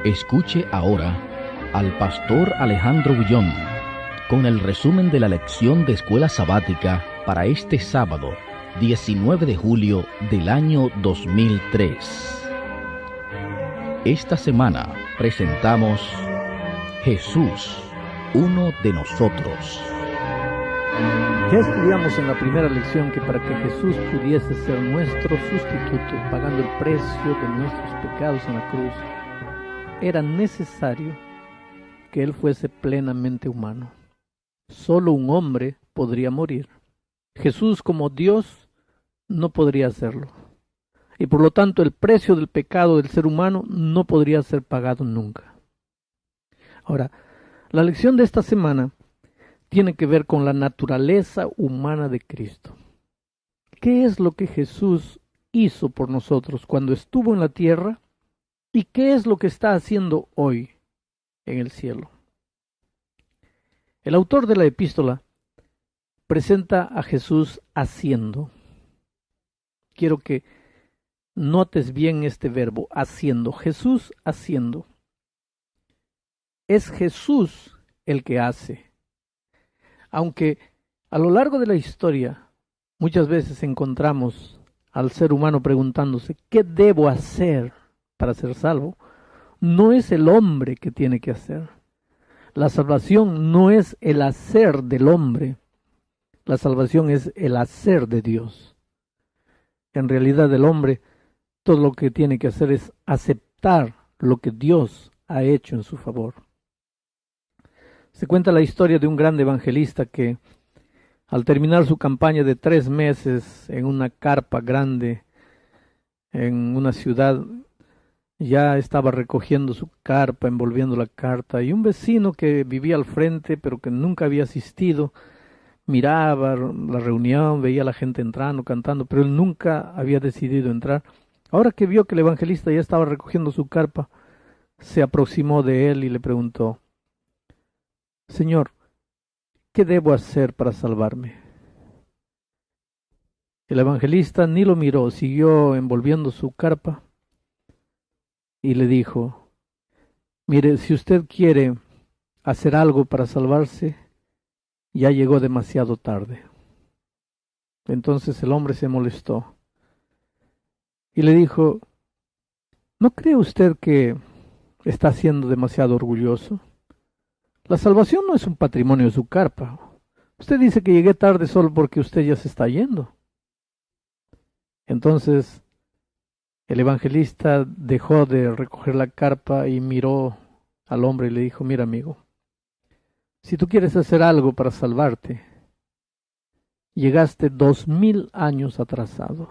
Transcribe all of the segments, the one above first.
Escuche ahora al pastor Alejandro Bullón con el resumen de la lección de escuela sabática para este sábado, 19 de julio del año 2003. Esta semana presentamos Jesús, uno de nosotros. Ya estudiamos en la primera lección que para que Jesús pudiese ser nuestro sustituto, pagando el precio de nuestros pecados en la cruz, era necesario que Él fuese plenamente humano. Solo un hombre podría morir. Jesús, como Dios, no podría hacerlo. Y por lo tanto el precio del pecado del ser humano no podría ser pagado nunca. Ahora, la lección de esta semana tiene que ver con la naturaleza humana de Cristo. ¿Qué es lo que Jesús hizo por nosotros cuando estuvo en la tierra? ¿Y qué es lo que está haciendo hoy en el cielo? El autor de la epístola presenta a Jesús haciendo. Quiero que notes bien este verbo, haciendo. Jesús haciendo. Es Jesús el que hace. Aunque a lo largo de la historia muchas veces encontramos al ser humano preguntándose, ¿qué debo hacer para ser salvo? No es el hombre que tiene que hacer. La salvación no es el hacer del hombre. La salvación es el hacer de Dios. En realidad el hombre todo lo que tiene que hacer es aceptar lo que Dios ha hecho en su favor. Se cuenta la historia de un gran evangelista que, al terminar su campaña de 3 meses en una carpa grande en una ciudad, ya estaba recogiendo su carpa, envolviendo la carta, y un vecino que vivía al frente, pero que nunca había asistido, miraba la reunión, veía a la gente entrando, cantando, pero él nunca había decidido entrar. Ahora que vio que el evangelista ya estaba recogiendo su carpa, se aproximó de él y le preguntó: Señor, ¿qué debo hacer para salvarme? El evangelista ni lo miró, siguió envolviendo su carpa y le dijo: mire, si usted quiere hacer algo para salvarse, ya llegó demasiado tarde. Entonces el hombre se molestó y le dijo: ¿no cree usted que está siendo demasiado orgulloso? La salvación no es un patrimonio de su carpa. Usted dice que llegué tarde solo porque usted ya se está yendo. Entonces el evangelista dejó de recoger la carpa y miró al hombre y le dijo: mira, amigo, si tú quieres hacer algo para salvarte, llegaste 2000 años atrasado,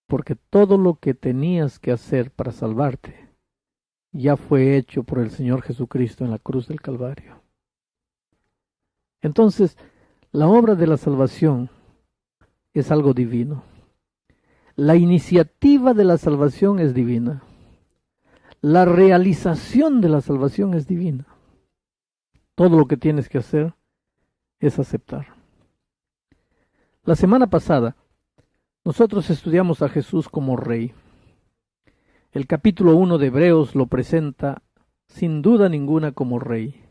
porque todo lo que tenías que hacer para salvarte ya fue hecho por el Señor Jesucristo en la cruz del Calvario. Entonces, la obra de la salvación es algo divino. La iniciativa de la salvación es divina. La realización de la salvación es divina. Todo lo que tienes que hacer es aceptar. La semana pasada, nosotros estudiamos a Jesús como Rey. El capítulo 1 de Hebreos lo presenta sin duda ninguna como Rey.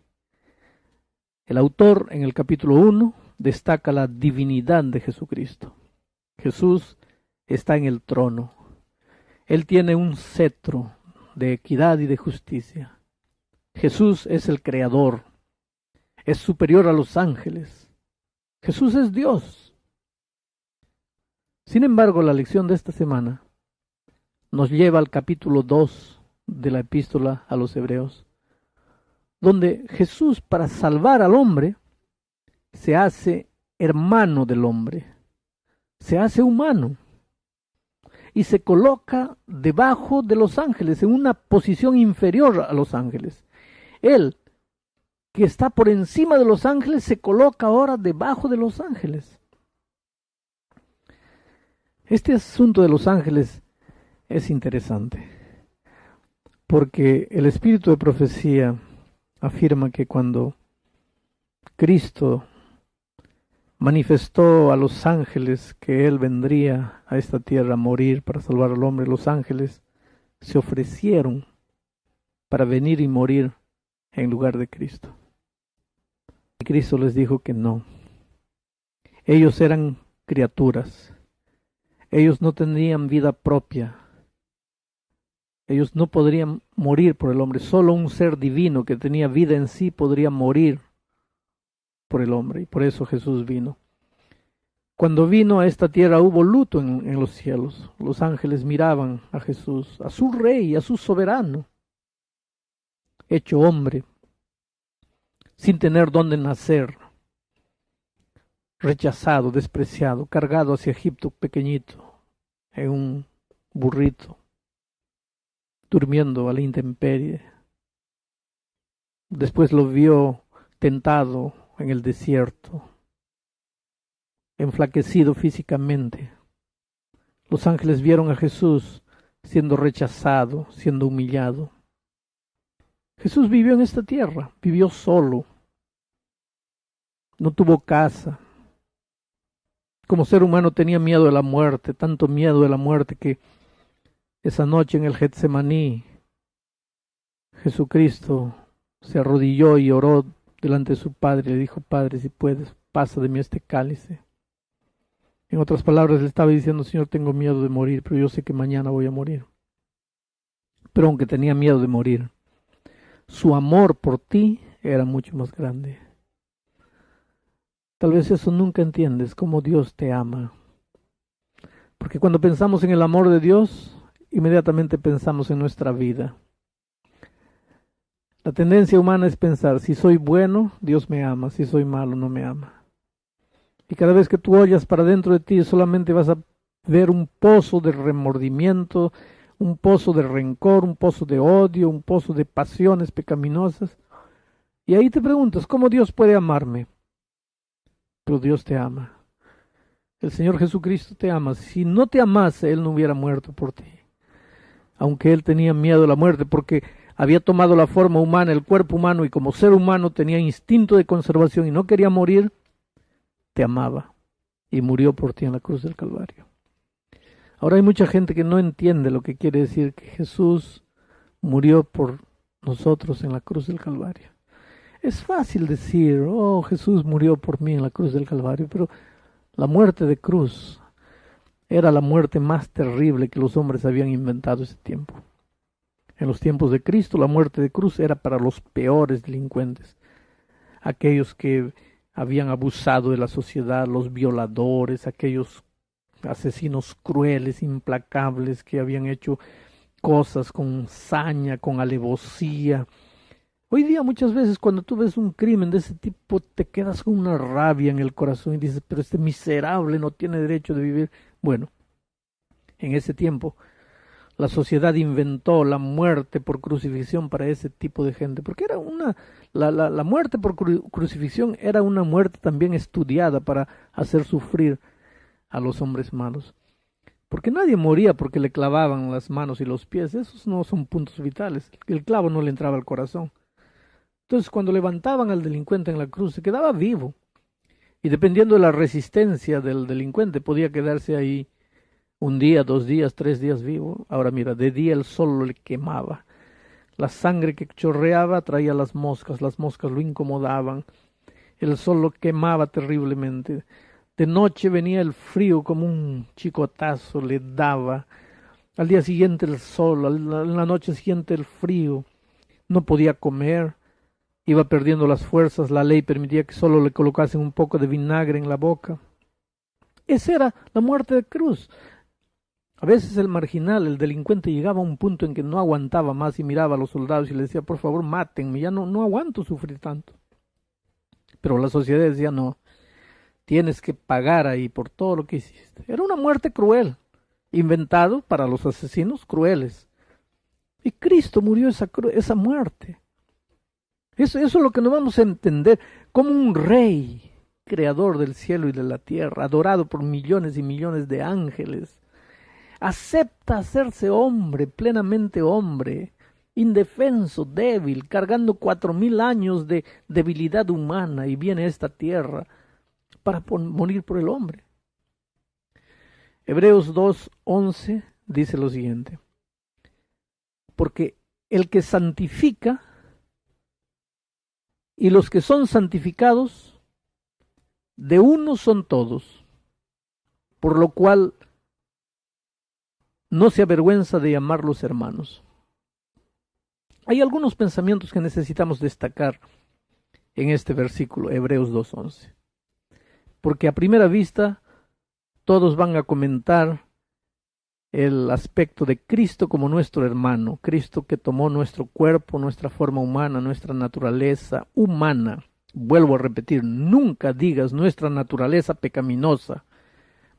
El autor en el capítulo 1 destaca la divinidad de Jesucristo. Jesús está en el trono. Él tiene un cetro de equidad y de justicia. Jesús es el creador. Es superior a los ángeles. Jesús es Dios. Sin embargo, la lección de esta semana nos lleva al capítulo 2 de la epístola a los Hebreos, donde Jesús, para salvar al hombre, se hace hermano del hombre, se hace humano y se coloca debajo de los ángeles, en una posición inferior a los ángeles. Él, que está por encima de los ángeles, se coloca ahora debajo de los ángeles. Este asunto de los ángeles es interesante, porque el espíritu de profecía afirma que cuando Cristo manifestó a los ángeles que Él vendría a esta tierra a morir para salvar al hombre, los ángeles se ofrecieron para venir y morir en lugar de Cristo. Y Cristo les dijo que no. Ellos eran criaturas. Ellos no tenían vida propia. Ellos no podrían morir por el hombre. Solo un ser divino que tenía vida en sí podría morir por el hombre. Y por eso Jesús vino. Cuando vino a esta tierra hubo luto en los cielos. Los ángeles miraban a Jesús, a su rey, a su soberano, hecho hombre, sin tener dónde nacer, rechazado, despreciado, cargado hacia Egipto pequeñito, en un burrito, durmiendo a la intemperie. Después lo vio tentado en el desierto, enflaquecido físicamente. Los ángeles vieron a Jesús siendo rechazado, siendo humillado. Jesús vivió en esta tierra, vivió solo, no tuvo casa. Como ser humano tenía miedo de la muerte, tanto miedo de la muerte que esa noche en el Getsemaní, Jesucristo se arrodilló y oró delante de su Padre y le dijo: Padre, si puedes, pasa de mí este cálice. En otras palabras, le estaba diciendo: Señor, tengo miedo de morir, pero yo sé que mañana voy a morir. Pero aunque tenía miedo de morir, su amor por ti era mucho más grande. Tal vez eso nunca entiendes, cómo Dios te ama. Porque cuando pensamos en el amor de Dios, inmediatamente pensamos en nuestra vida. La tendencia humana es pensar: si soy bueno, Dios me ama; si soy malo, no me ama. Y cada vez que tú oyas para dentro de ti, solamente vas a ver un pozo de remordimiento, un pozo de rencor, un pozo de odio, un pozo de pasiones pecaminosas. Y ahí te preguntas: ¿cómo Dios puede amarme? Pero Dios te ama. El Señor Jesucristo te ama. Si no te amase, Él no hubiera muerto por ti. Aunque Él tenía miedo a la muerte, porque había tomado la forma humana, el cuerpo humano, y como ser humano tenía instinto de conservación y no quería morir, te amaba y murió por ti en la cruz del Calvario. Ahora hay mucha gente que no entiende lo que quiere decir que Jesús murió por nosotros en la cruz del Calvario. Es fácil decir: oh, Jesús murió por mí en la cruz del Calvario, pero la muerte de cruz era la muerte más terrible que los hombres habían inventado ese tiempo. En los tiempos de Cristo, la muerte de cruz era para los peores delincuentes, aquellos que habían abusado de la sociedad, los violadores, aquellos asesinos crueles, implacables, que habían hecho cosas con saña, con alevosía. Hoy día muchas veces cuando tú ves un crimen de ese tipo te quedas con una rabia en el corazón y dices: pero este miserable no tiene derecho de vivir. Bueno, en ese tiempo la sociedad inventó la muerte por crucifixión para ese tipo de gente, porque era la muerte por crucifixión era una muerte también estudiada para hacer sufrir a los hombres malos. Porque nadie moría porque le clavaban las manos y los pies; esos no son puntos vitales. El clavo no le entraba al corazón. Entonces, cuando levantaban al delincuente en la cruz, se quedaba vivo. Y dependiendo de la resistencia del delincuente, podía quedarse ahí 1 día, 2 días, 3 días vivo. Ahora mira, de día el sol le quemaba. La sangre que chorreaba traía las moscas lo incomodaban. El sol lo quemaba terriblemente. De noche venía el frío como un chicotazo, le daba. Al día siguiente el sol, en la noche siguiente el frío. No podía comer. Iba perdiendo las fuerzas, la ley permitía que solo le colocasen un poco de vinagre en la boca. Esa era la muerte de cruz. A veces el marginal, el delincuente, llegaba a un punto en que no aguantaba más y miraba a los soldados y les decía: por favor, mátenme, ya no aguanto sufrir tanto. Pero la sociedad decía: no, tienes que pagar ahí por todo lo que hiciste. Era una muerte cruel, inventado para los asesinos crueles. Y Cristo murió esa muerte. Eso es lo que no vamos a entender, como un rey, creador del cielo y de la tierra, adorado por millones y millones de ángeles, acepta hacerse hombre, plenamente hombre, indefenso, débil, cargando 4000 años de debilidad humana, y viene a esta tierra para morir por el hombre. Hebreos 2:11 dice lo siguiente: porque el que santifica y los que son santificados, de uno son todos, por lo cual no se avergüenza de llamarlos hermanos. Hay algunos pensamientos que necesitamos destacar en este versículo, Hebreos 2:11, porque a primera vista todos van a comentar el aspecto de Cristo como nuestro hermano, Cristo que tomó nuestro cuerpo, nuestra forma humana, nuestra naturaleza humana. Vuelvo a repetir, nunca digas nuestra naturaleza pecaminosa,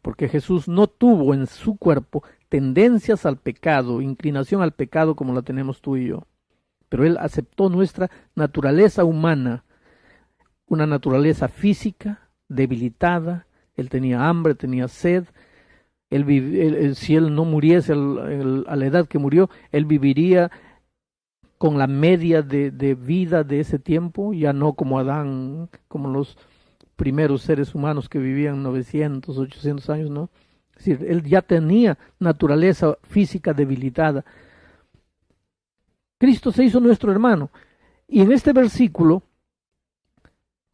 porque Jesús no tuvo en su cuerpo tendencias al pecado, inclinación al pecado como la tenemos tú y yo, pero Él aceptó nuestra naturaleza humana, una naturaleza física, debilitada. Él tenía hambre, tenía sed. Si Él no muriese a la edad que murió, Él viviría con la media de vida de ese tiempo, ya no como Adán, como los primeros seres humanos que vivían 900, 800 años, ¿no? Es decir, Él ya tenía naturaleza física debilitada. Cristo se hizo nuestro hermano. Y en este versículo,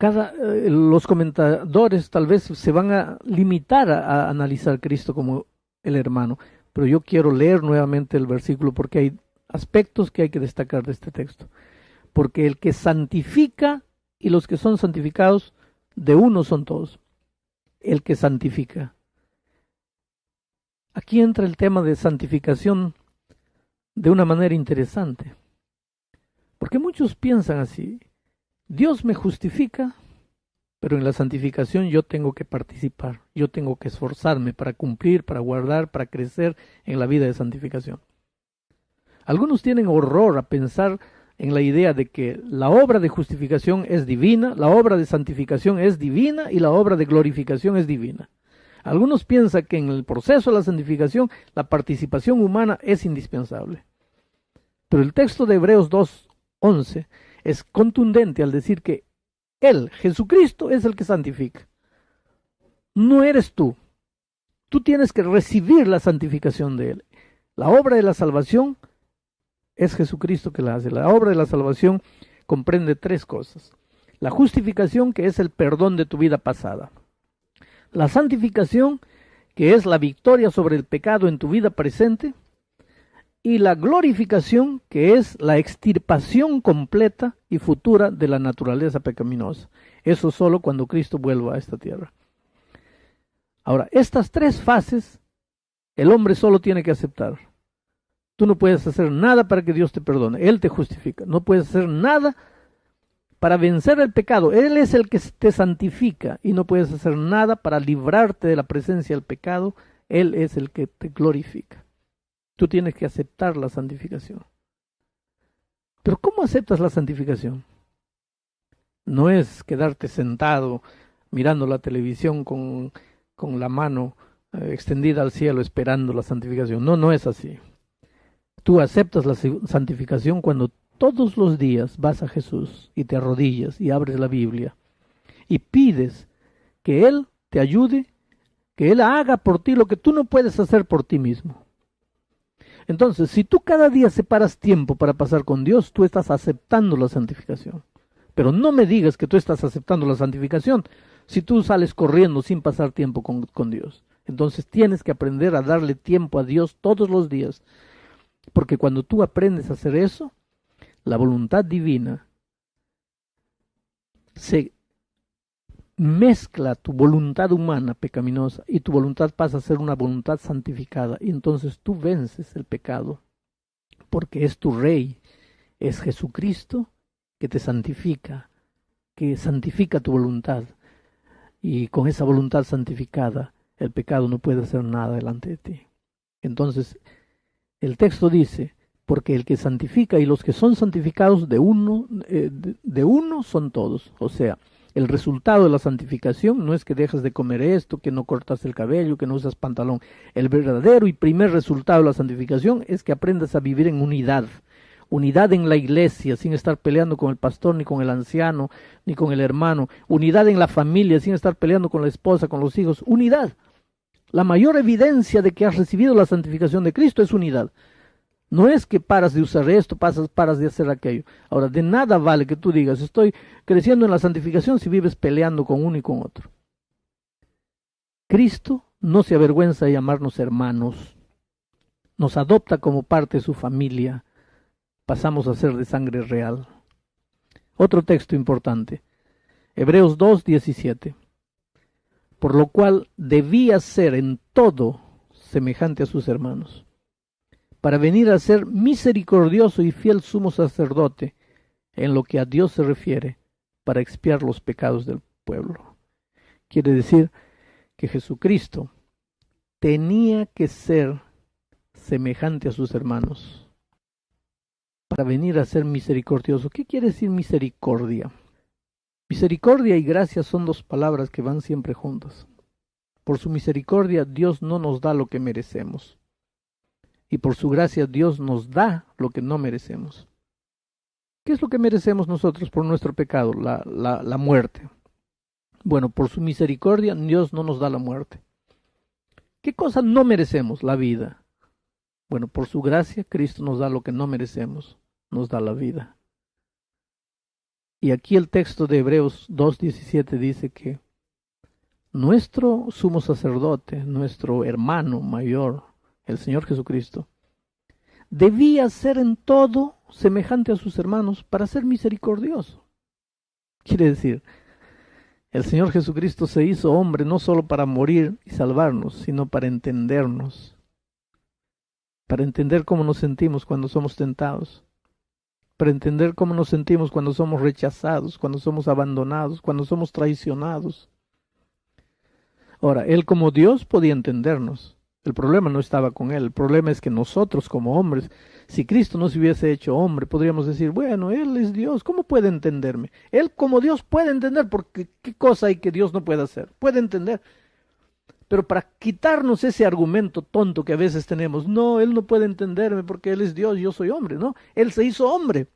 los comentadores tal vez se van a limitar a analizar a Cristo como el hermano, pero yo quiero leer nuevamente el versículo porque hay aspectos que hay que destacar de este texto. Porque el que santifica y los que son santificados, de uno son todos. El que santifica. Aquí entra el tema de santificación de una manera interesante, porque muchos piensan así: Dios me justifica, pero en la santificación yo tengo que participar, yo tengo que esforzarme para cumplir, para guardar, para crecer en la vida de santificación. Algunos tienen horror a pensar en la idea de que la obra de justificación es divina, la obra de santificación es divina y la obra de glorificación es divina. Algunos piensan que en el proceso de la santificación la participación humana es indispensable. Pero el texto de Hebreos 2:11 es contundente al decir que Él, Jesucristo, es el que santifica. No eres tú. Tú tienes que recibir la santificación de Él. La obra de la salvación es Jesucristo que la hace. La obra de la salvación comprende tres cosas: la justificación, que es el perdón de tu vida pasada; la santificación, que es la victoria sobre el pecado en tu vida presente; y la glorificación, que es la extirpación completa y futura de la naturaleza pecaminosa. Eso solo cuando Cristo vuelva a esta tierra. Ahora, estas tres fases el hombre solo tiene que aceptar. Tú no puedes hacer nada para que Dios te perdone. Él te justifica. No puedes hacer nada para vencer el pecado. Él es el que te santifica, y no puedes hacer nada para librarte de la presencia del pecado. Él es el que te glorifica. Tú tienes que aceptar la santificación. Pero ¿cómo aceptas la santificación? No es quedarte sentado mirando la televisión con la mano extendida al cielo esperando la santificación. No, no es así. Tú aceptas la santificación cuando todos los días vas a Jesús y te arrodillas y abres la Biblia y pides que Él te ayude, que Él haga por ti lo que tú no puedes hacer por ti mismo. Entonces, si tú cada día separas tiempo para pasar con Dios, tú estás aceptando la santificación. Pero no me digas que tú estás aceptando la santificación si tú sales corriendo sin pasar tiempo con Dios. Entonces tienes que aprender a darle tiempo a Dios todos los días. Porque cuando tú aprendes a hacer eso, la voluntad divina se mezcla tu voluntad humana pecaminosa y tu voluntad pasa a ser una voluntad santificada, y entonces tú vences el pecado, porque es tu Rey, es Jesucristo que te santifica, que santifica tu voluntad, y con esa voluntad santificada el pecado no puede hacer nada delante de ti. Entonces el texto dice: porque el que santifica y los que son santificados, de uno son todos. O sea, el resultado de la santificación no es que dejas de comer esto, que no cortas el cabello, que no usas pantalón. El verdadero y primer resultado de la santificación es que aprendas a vivir en unidad. Unidad en la iglesia, sin estar peleando con el pastor, ni con el anciano, ni con el hermano. Unidad en la familia, sin estar peleando con la esposa, con los hijos. Unidad. La mayor evidencia de que has recibido la santificación de Cristo es unidad. No es que paras de usar esto, paras de hacer aquello. Ahora, de nada vale que tú digas, estoy creciendo en la santificación si vives peleando con uno y con otro. Cristo no se avergüenza de llamarnos hermanos. Nos adopta como parte de su familia. Pasamos a ser de sangre real. Otro texto importante. Hebreos 2:17. Por lo cual debía ser en todo semejante a sus hermanos, para venir a ser misericordioso y fiel sumo sacerdote en lo que a Dios se refiere, para expiar los pecados del pueblo. Quiere decir que Jesucristo tenía que ser semejante a sus hermanos, para venir a ser misericordioso. ¿Qué quiere decir misericordia? Misericordia y gracia son dos palabras que van siempre juntas. Por su misericordia Dios no nos da lo que merecemos. Y por su gracia Dios nos da lo que no merecemos. ¿Qué es lo que merecemos nosotros por nuestro pecado? La muerte. Bueno, por su misericordia Dios no nos da la muerte. ¿Qué cosa no merecemos? La vida. Bueno, por su gracia Cristo nos da lo que no merecemos, nos da la vida. Y aquí el texto de Hebreos 2:17 dice que nuestro sumo sacerdote, nuestro hermano mayor, el Señor Jesucristo, debía ser en todo semejante a sus hermanos para ser misericordioso. Quiere decir, el Señor Jesucristo se hizo hombre no solo para morir y salvarnos, sino para entendernos, para entender cómo nos sentimos cuando somos tentados, para entender cómo nos sentimos cuando somos rechazados, cuando somos abandonados, cuando somos traicionados. Ahora, Él como Dios podía entendernos. El problema no estaba con Él. El problema es que nosotros como hombres, si Cristo no se hubiese hecho hombre, podríamos decir, bueno, Él es Dios, ¿cómo puede entenderme? Él como Dios puede entender, porque ¿qué cosa hay que Dios no puede hacer? Puede entender. Pero para quitarnos ese argumento tonto que a veces tenemos, no, Él no puede entenderme porque Él es Dios, yo soy hombre, ¿no? Él se hizo hombre,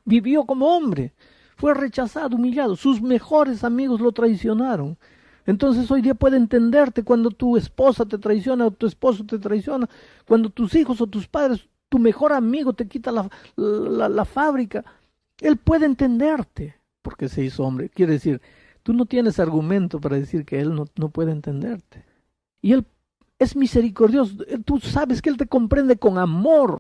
vivió como hombre, fue rechazado, humillado, sus mejores amigos lo traicionaron. Entonces hoy día puede entenderte cuando tu esposa te traiciona o tu esposo te traiciona, cuando tus hijos o tus padres, tu mejor amigo te quita la fábrica. Él puede entenderte porque se hizo hombre. Quiere decir, tú no tienes argumento para decir que Él no puede entenderte. Y Él es misericordioso. Tú sabes que Él te comprende con amor.